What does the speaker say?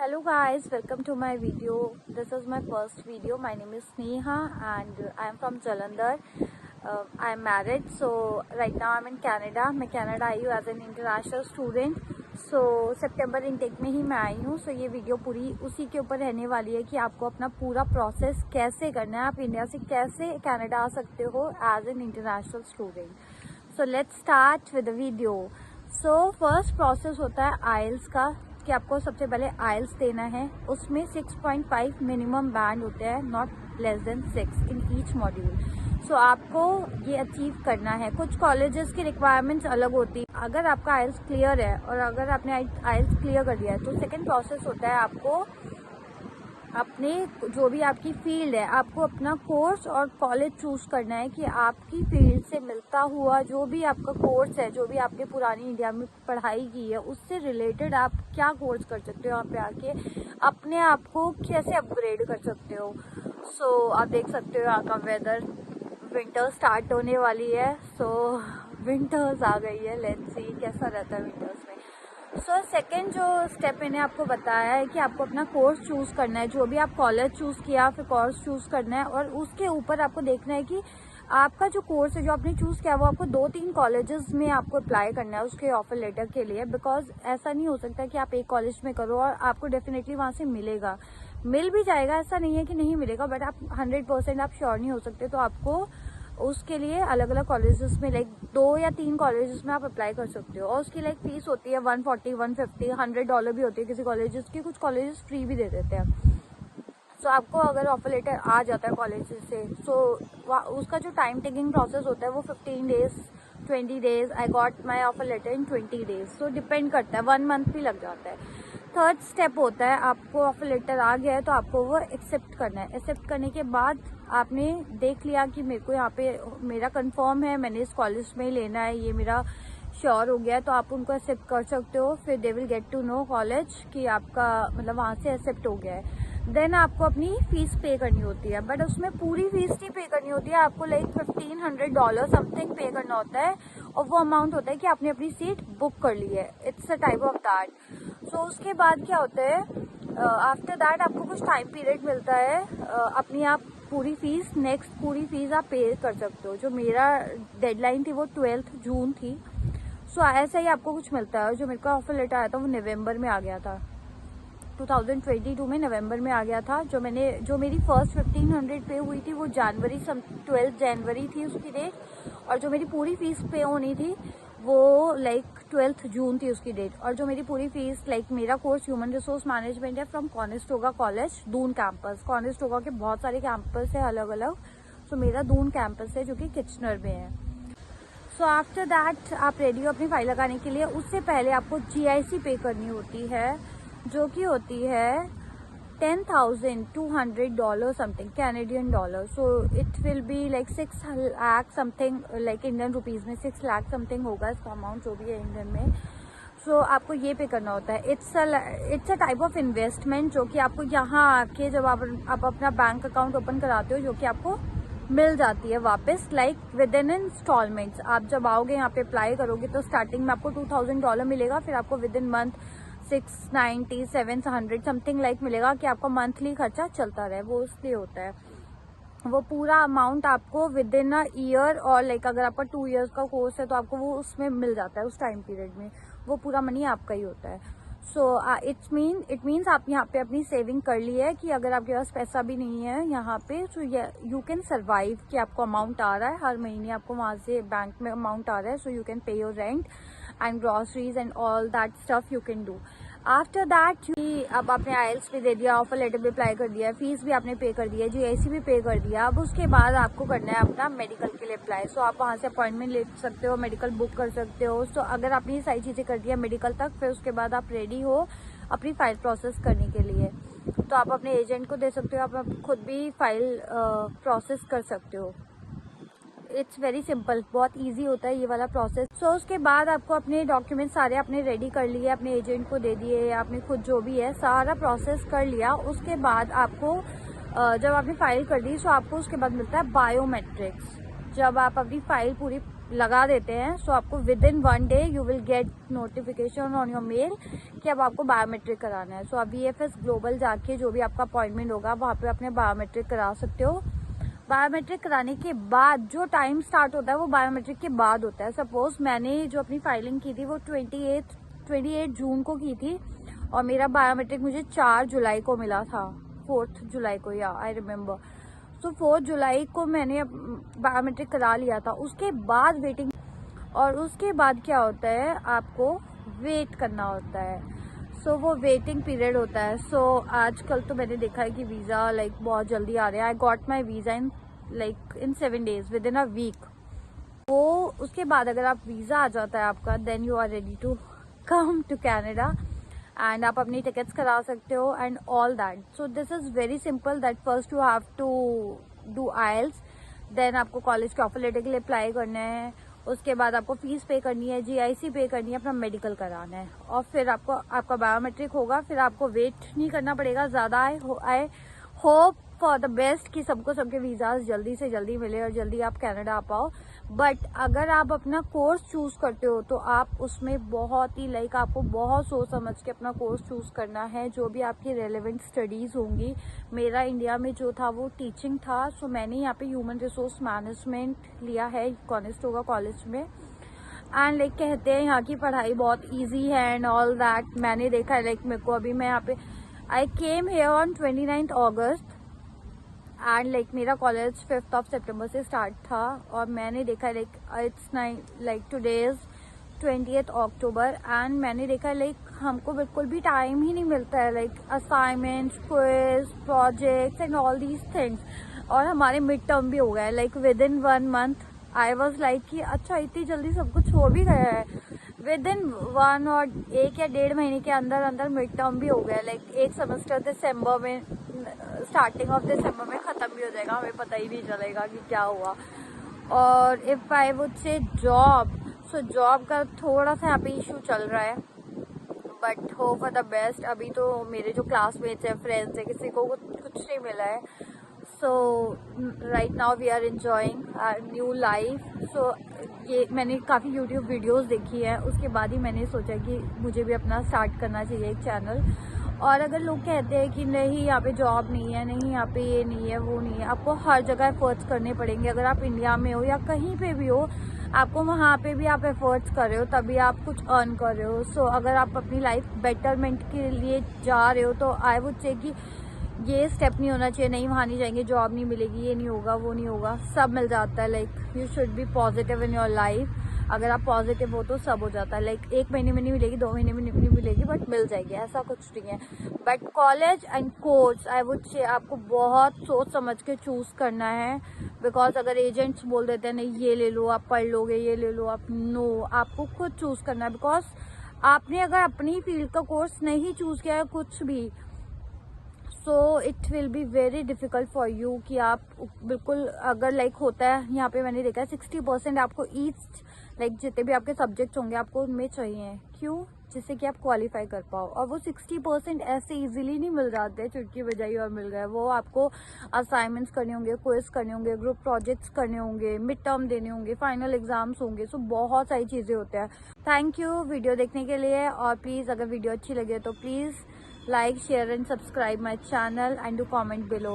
Hello guys, welcome to my video. This is my first video. My name is Sneha and I am from Jalandhar. I am married, so right now I'm in Canada. मैं Canada आई हूँ as an international student. So September intake में ही मैं आई हूँ. So ये video पूरी उसी के ऊपर रहने वाली है कि आपको अपना पूरा प्रोसेस कैसे करना है, आप इंडिया से कैसे कनाडा आ सकते हो as an international student. So let's start with the video. So first process होता है आइल्स का कि आपको सबसे पहले आइल्स देना है. उसमें 6.5 मिनिमम बैंड होते हैं, not less than 6 in each module. So आपको ये अचीव करना है. कुछ कॉलेजेस की रिक्वायरमेंट्स अलग होती है. अगर आपका आइल्स क्लियर है और अगर आपने आइल्स क्लियर कर दिया है तो सेकेंड प्रोसेस होता है आपको अपने जो भी आपकी फील्ड है, आपको अपना कोर्स और कॉलेज चूज करना है कि आपकी फील्ड से मिलता हुआ जो भी आपका कोर्स है, जो भी आपने पुरानी इंडिया में पढ़ाई की है, उससे रिलेटेड आप क्या कोर्स कर सकते हो, यहाँ पे आके अपने आप को कैसे अपग्रेड कर सकते हो. सो आप देख सकते हो यहाँ का वेदर, विंटर स्टार्ट होने वाली है. सो विंटर्स आ गई है. लेट्स सी कैसा रहता है विंटर्स में. सो सेकेंड जो स्टेप मैंने आपको बताया है कि आपको अपना कोर्स चूज़ करना है. जो भी आप कॉलेज चूज़ किया फिर कोर्स चूज़ करना है और उसके ऊपर आपको देखना है कि आपका जो कोर्स है जो आपने चूज़ किया वो आपको 2-3 कॉलेजेस में आपको अप्लाई करना है उसके ऑफर लेटर के लिए. बिकॉज ऐसा नहीं हो सकता कि आप एक कॉलेज में करो और आपको डेफिनेटली वहाँ से मिलेगा. मिल भी जाएगा, ऐसा नहीं है कि नहीं मिलेगा, बट आप 100% आप श्योर नहीं हो सकते. तो आपको उसके लिए अलग अलग कॉलेजेस में 2 या 3 कॉलेजेस में आप अप्लाई कर सकते हो. और उसकी फीस होती है $140, $150, $100 भी होती है किसी कॉलेजेस की. कुछ कॉलेजेस फ्री भी दे देते हैं. सो आपको अगर ऑफर लेटर आ जाता है कॉलेज से, सो उसका जो टाइम टेकिंग प्रोसेस होता है वो 15 days 20 days. I got my offer letter in 20 days. So depend करता है, 1 मंथ भी लग जाता है. थर्ड स्टेप होता है आपको ऑफर लेटर आ गया है तो आपको वो एक्सेप्ट करना है. एक्सेप्ट करने के बाद आपने देख लिया कि मेरे को यहाँ पे मेरा कंफर्म है, मैंने इस कॉलेज में ही लेना है, ये मेरा श्योर हो गया है, तो आप उनको एक्सेप्ट कर सकते हो. फिर they will get to know college कि आपका मतलब वहाँ से एक्सेप्ट हो गया है. देन आपको अपनी फीस पे करनी होती है, बट उसमें पूरी फीस नहीं पे करनी होती है. आपको $1,500 समथिंग पे करना होता है और वो अमाउंट होता है कि आपने अपनी सीट बुक कर ली है. It's a type of that. So उसके बाद क्या होता है, आफ्टर दैट आपको कुछ टाइम पीरियड मिलता है अपनी आप पूरी फीस पूरी फीस आप पे कर सकते हो. जो मेरा डेडलाइन थी वो 12 जून थी. सो ऐसा ही आपको कुछ मिलता है. जो मेरे को ऑफर लेटर आया था वो नवंबर में आ गया था, 2022 में नवंबर में आ गया था. जो मेरी फर्स्ट 1500 पे हुई थी वो 12 जनवरी थी उसकी डेट. और जो मेरी पूरी फीस पे होनी थी वो 12 जून थी उसकी डेट. और जो मेरी पूरी फीस मेरा कोर्स ह्यूमन रिसोर्स मैनेजमेंट है from Conestoga college, Doon campus. Conestoga के बहुत सारे कैंपस है अलग अलग. सो मेरा दून कैंपस है जो कि किचनर में है. सो आफ्टर दैट आप रेडी हो अपनी फाइल लगाने के लिए. उससे पहले आपको GIC पे करनी होती है जो कि होती है $10,200 something Canadian dollar. So it will be 6 lakh something Indian rupees में 6 लाख समथिंग होगा इसका अमाउंट जो भी है इंडियन में. सो आपको ये पे करना होता है. It's a type of investment जो कि आपको यहाँ आके जब आप अपना बैंक अकाउंट ओपन कराते हो जो कि आपको मिल जाती है वापस विद इन इंस्टॉलमेंट्स. आप जब आओगे यहाँ पे अप्लाई करोगे तो स्टार्टिंग में आपको $2,000 मिलेगा. फिर आपको विद इन मंथ 690 700 समथिंग मिलेगा कि आपका मंथली खर्चा चलता रहे. वो इसलिए होता है. वो पूरा अमाउंट आपको विद इन अ ईयर और अगर आपका 2 इयर्स का कोर्स है तो आपको वो उसमें मिल जाता है. उस टाइम पीरियड में वो पूरा मनी आपका ही होता है. सो इट मीन्स आप यहाँ पे अपनी सेविंग कर ली है कि अगर आपके पास पैसा भी नहीं है यहाँ पे सो यू कैन सर्वाइव. कि आपको अमाउंट आ रहा है हर महीने, आपको वहाँ से बैंक में अमाउंट आ रहा है. So you can pay your rent and groceries and all that stuff you can do. After that अब आपने आइल्स भी दे दिया, ऑफर लेटर भी अप्लाई कर दिया, फीस भी आपने पे कर दिया, GIC भी पे कर दिया. अब उसके बाद आपको करना है अपना मेडिकल के लिए अप्लाई. सो आप वहाँ से अपॉइंटमेंट ले सकते हो, मेडिकल बुक कर सकते हो. सो अगर आपने ये सारी चीज़ें कर दिया मेडिकल तक, फिर उसके बाद आप रेडी हो अपनी फाइल प्रोसेस करने के लिए. तो आप अपने एजेंट को दे सकते हो, आप खुद भी फाइल प्रोसेस कर सकते हो. इट्स वेरी सिंपल, बहुत इजी होता है ये वाला प्रोसेस. सो उसके बाद आपको अपने डॉक्यूमेंट सारे आपने रेडी कर लिए, अपने एजेंट को दे दिए, आपने खुद जो भी है सारा प्रोसेस कर लिया. उसके बाद आपको जब आपने फाइल कर दी सो आपको उसके बाद मिलता है बायोमेट्रिक्स. जब आप अपनी फाइल पूरी लगा देते हैं। सो आपको within 1 day you will get notification on your mail कि अब आपको बायोमेट्रिक कराना है। सो आप VFS ग्लोबल जाके जो भी आपका अपॉइंटमेंट होगा वहाँ पे अपने बायोमेट्रिक करा सकते हो। बायोमेट्रिक कराने के बाद जो टाइम स्टार्ट होता है वो बायोमेट्रिक के बाद होता है। सपोज मैंने जो अपनी फाइलिंग की थी वो 28 जून को की थी और मेरा बायोमेट्रिक मुझे 4 जुलाई को मिला था, 4 जुलाई को, या आई रिमेम्बर। तो 4 जुलाई को मैंने बायोमेट्रिक करा लिया था। उसके बाद वेटिंग, और उसके बाद क्या होता है, आपको वेट करना होता है। सो वो वेटिंग पीरियड होता है। सो आजकल तो मैंने देखा है कि वीज़ा लाइक बहुत जल्दी आ रहे हैं। I got my visa in 7 days, within a week. वो उसके बाद अगर आप वीज़ा आ जाता है आपका, then you are ready to come to Canada and आप अपनी टिकट्स करा सकते हो and all that. So this is very simple that first you have to do IELTS, then आपको कॉलेज के ऑफर लेटर के लिए अप्लाई करना है। उसके बाद आपको फीस पे करनी है, GIC पे करनी है, अपना मेडिकल कराना है और फिर आपको आपका बायोमेट्रिक होगा। फिर आपको वेट नहीं करना पड़ेगा ज़्यादा। I hope for the best कि सबको सबके वीज़ाज जल्दी से जल्दी मिले और जल्दी आप कनाडा आ पाओ। बट अगर आप अपना कोर्स चूज़ करते हो तो आप उसमें बहुत ही लाइक आपको बहुत सोच समझ के अपना कोर्स चूज़ करना है, जो भी आपकी रेलेवेंट स्टडीज़ होंगी। मेरा इंडिया में जो था वो टीचिंग था, सो मैंने यहाँ पे ह्यूमन रिसोर्स मैनेजमेंट लिया है कॉनेस्टोगा कॉलेज में। एंड लाइक कहते हैं यहाँ की पढ़ाई बहुत ईजी है एंड ऑल दैट। मैंने देखा है लाइक मेरे को अभी मैं यहाँ पे I came here on 29 August and like मेरा कॉलेज 5 सितंबर से स्टार्ट था और मैंने देखा like today is 20 October and मैंने देखा लाइक हमको बिल्कुल भी टाइम ही नहीं मिलता है like assignments, quiz, projects and all these things. और हमारे मिड टर्म भी हो गया है like with in 1 month. I was like कि अच्छा इतनी जल्दी सब कुछ हो भी गया है। विद इन 1 और 1 या 1.5 महीने के अंदर अंदर मिड टर्म भी हो गया। लाइक एक सेमेस्टर दिसंबर में, स्टार्टिंग ऑफ दिसंबर में ख़त्म भी हो जाएगा, हमें पता ही नहीं चलेगा कि क्या हुआ। और if I would say job, so job का थोड़ा सा यहाँ पे इशू चल रहा है, but hope for the best. अभी तो मेरे जो क्लासमेट्स हैं, फ्रेंड्स हैं, किसी को कुछ नहीं मिला है। So right now we are enjoying our new life. So ये मैंने काफ़ी यूट्यूब वीडियोस देखी है, उसके बाद ही मैंने सोचा कि मुझे भी अपना स्टार्ट करना चाहिए एक चैनल। और अगर लोग कहते हैं कि नहीं यहाँ पे जॉब नहीं है, नहीं यहाँ पे ये नहीं है, वो नहीं है, आपको हर जगह एफर्ट्स करने पड़ेंगे। अगर आप इंडिया में हो या कहीं पे भी हो, आपको वहाँ पे भी आप एफर्ट्स कर रहे हो तभी आप कुछ अर्न कर रहे हो। सो अगर आप अपनी लाइफ बेटरमेंट के लिए जा रहे हो तो आई वुड से कि ये स्टेप नहीं होना चाहिए, नहीं वहाँ नहीं जाएंगे, जॉब नहीं मिलेगी, ये नहीं होगा, वो नहीं होगा, सब मिल जाता है। Like you should be positive in your life. अगर आप पॉजिटिव हो तो सब हो जाता है। लाइक 1 महीने में नहीं मिलेगी, 2 महीने में नहीं मिलेगी, बट मिल जाएगी, ऐसा कुछ नहीं है। But college and course I would say आपको बहुत सोच समझ के चूज़ करना है। बिकॉज अगर एजेंट्स बोल देते हैं नहीं ये ले लो, आप पढ़ लोगे, ये ले लो, आप नो, आपको खुद चूज़ करना है। बिकॉज आपने अगर अपनी फील्ड का कोर्स नहीं चूज़ किया है कुछ भी, so it will be very difficult for you कि आप बिल्कुल, अगर लाइक होता है यहाँ पे मैंने देखा है 60% आपको ईच लाइक जितने भी आपके सब्जेक्ट्स होंगे आपको उनमें चाहिए। क्यों? जिससे कि आप क्वालिफाई कर पाओ। और वो 60% ऐसे इजीली नहीं मिल जाते, चुटकी बजाई और मिल गए। वो आपको असाइनमेंट्स करने होंगे, क्विज करने होंगे, ग्रुप प्रोजेक्ट्स करने होंगे, मिड टर्म देने होंगे, फाइनल एग्जाम्स होंगे। सो बहुत सारी चीज़ें होती हैं। थैंक यू वीडियो देखने के लिए। और प्लीज़ अगर वीडियो अच्छी लगे तो please like, share and subscribe my channel and do comment below.